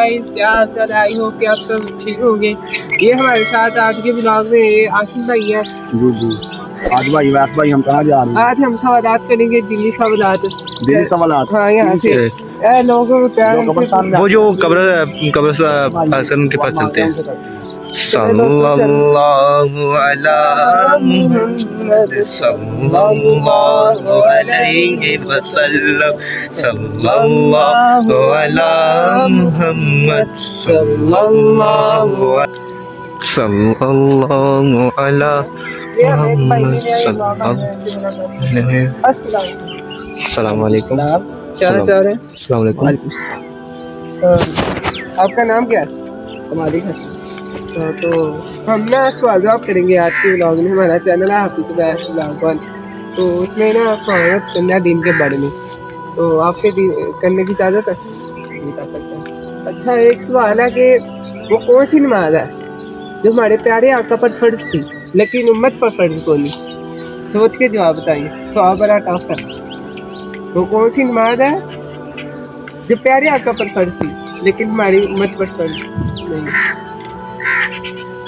Guys, क्या हाल चाल है? आई होप कि आप सब ठीक होंगे। ये हमारे साथ आज के ब्लॉग में आसिफ भाई है। जी जी। आज भाई वैस भाई हम कहाँ जा रहे हैं? आज हम सवालात करेंगे, दिल्ली सवालात। दिल्ली सवालात? हाँ, यहाँ से लोगों को प्यार वो जो कब्रिस्तान के पास चलते हैं। सल्लल्लाहु अला मुहम्मद सल्लल्लाहु अलैहि वसल्लम सल्लल्लाहु अला मुहम्मद सल्लल्लाहु अला अस्सलाम वालेकुम। क्या चाह रहे हैं? अस्सलाम वालेकुम। आपका नाम क्या है? हमारी है तो हम ना सवाल जवाब करेंगे आज के ब्लॉग में। हमारा चैनल है हाफिज बैस ब्लॉग वन, तो उसमें ना स्वागत करना है दिन के बारे में। तो आपके करने की इजाज़त है? बता सकते हैं। अच्छा, एक सवाल है कि वो कौन सी नमाज है जो हमारे प्यारे आका पर फर्ज थी लेकिन उम्मत पर फर्ज को नहीं? सोच के जवाब बताइए, सवाल बड़ा टफ है। वो कौन सी नमाज है जो प्यारे आका पर फर्ज थी लेकिन हमारी उम्मत पर फर्ज नहीं?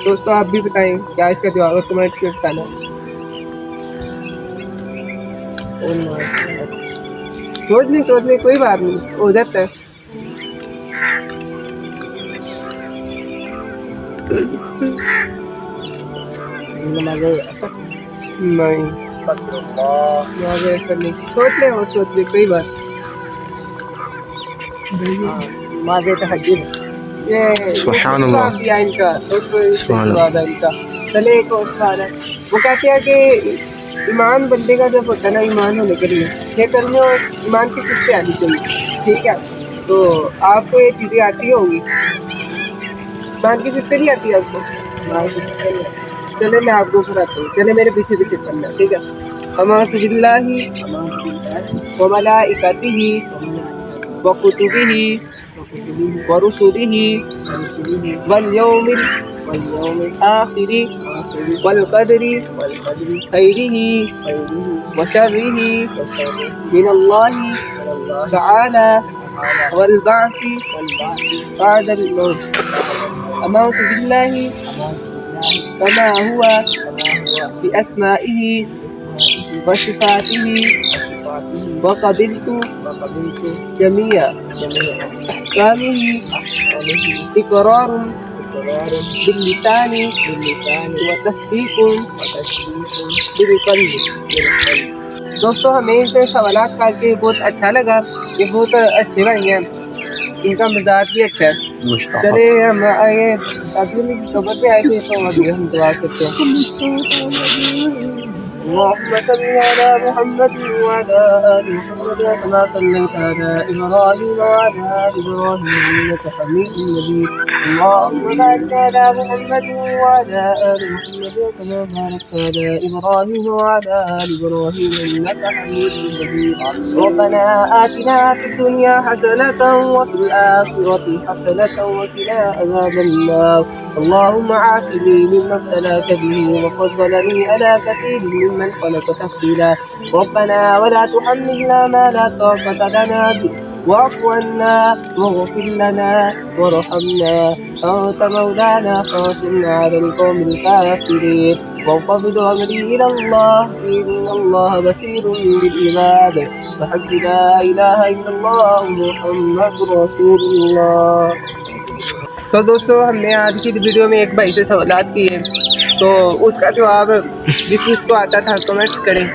दोस्तों आप भी बताएं क्या इसका जवाब है, कमेंट्स में बताना। सोच ले कोई बात नहीं, हो जाता है। नहीं, ऐसा नहीं। सोच ले कोई बात। ये सुभान अल्लाह। दिया इनका, सुभान इनका। चले एक और सवाल है। वो कहते हैं कि ईमान बंदे का जब होता है ना, ईमान होने के लिए ये करने और ईमान की सिफतें आनी चाहिए, ठीक है? तो आपको ये चीज़ें आती होंगी, ईमान की सिफतें नहीं आती आपको? चले मैं आपको कराता हूँ, चले मेरे पीछे पीछे पढ़ना, ठीक है? आमनतु बिल्लाहि व मलाइकतिहि व कुतुबिहि व रुसुलिहि वल यौमिल आखिरि वल क़दरि खैरिहि व शर्रिहि मिनल्लाहि तआला वल बअसी बअदल मौत। आमनतु बिल्लाहि वमा हुवा बिअस्माइहि व सिफातिहि व क़बिलतु जमीअ अहकामिहि इक़रारुन बिल्लिसानी व तस्दीक़ुन बिल्क़ल्बि। दोस्तों हमें इनसे सवालात करके बहुत अच्छा लगा। ये बहुत अच्छे भाई हैं, इनका मिजाज भी अच्छा है। चले हम आए अगली खबर पे आए थे, तो अभी हम दुआ करते हैं। اللهم صل على محمد وعلى آل محمد كما صليت على إبراهيم وعلى آل إبراهيم إنك حميد مجيد. اللهم بارك على محمد وعلى آل محمد كما باركت على إبراهيم وعلى آل إبراهيم إنك حميد مجيد. ربنا آتنا في الدنيا حسنة وفي الآخرة حسنة وقنا عذاب النار. اللهم عافني مما ابتلاك به وفضلني على كثير ممن خلق تفضيلا. ربنا ولا تحملنا ما لا طاقة لنا به واعف عنا واغفر لنا وارحمنا أنت مولانا فانصرنا على القوم الكافرين. وانفض أمري إلى الله إن الله بصير بالعباد وحق لا إله إلا الله محمد رسول الله. تو دوستو ہم نے آج کی ویڈیو میں ایک بھائی سے سوالات کیے، تو اس کا جواب جس چیز کو آتا تھا کمنٹس کریں.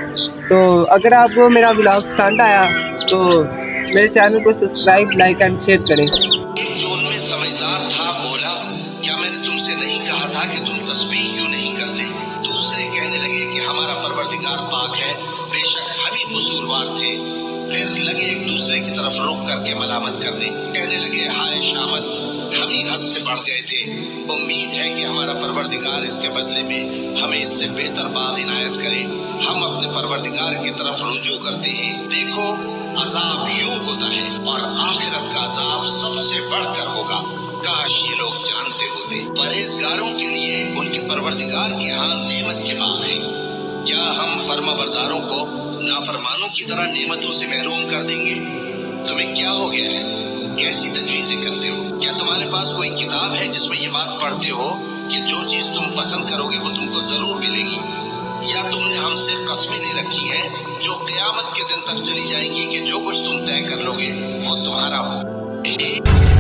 تو اگر آپ کو میرا ولاگ پسند آیا تو میرے چینل کو سبسکرائب، لائک اینڈ شیئر کریں. ایک جو ان میں سمجھدار تھا بولا، کیا میں نے تم سے نہیں کہا تھا کہ تم تسبیح کیوں نہیں کرتے؟ دوسرے کہنے لگے کہ ہمارا پروردگار پاک ہے، بے شک ہم ہی قصوروار تھے. پھر لگے ایک دوسرے کی طرف رخ کر کے ملامت کرنے، کہنے لگے ہائے شامت، ہم ہی حد سے بڑھ گئے تھے. امید ہے کہ ہمارا پروردگار اس کے بدلے میں ہمیں اس سے بہتر باغ عنایت کرے. ہم اپنے پروردگار کی طرف رجوع کرتے ہیں. دیکھو عذاب یوں ہوتا ہے اور آخرت کا عذاب سب سے بڑھ کر ہوگا. کاش یہ لوگ جانتے ہوتے. پرہیزگاروں کے لیے ان کے پروردگار کے ہاں نعمت کے باغ ہیں. کیا ہم فرما برداروں کو نافرمانوں کی طرح نعمتوں سے محروم کر دیں گے؟ تمہیں کیا ہو گیا ہے कैसी तजवीजें करते हो? क्या तुम्हारे पास कोई किताब है जिसमें ये बात पढ़ते हो कि जो चीज तुम पसंद करोगे वो तुमको जरूर मिलेगी? या तुमने हमसे कस्में ले रखी हैं जो क़यामत के दिन तक चली जाएंगी कि जो कुछ तुम तय कर लोगे वो तुम्हारा हो?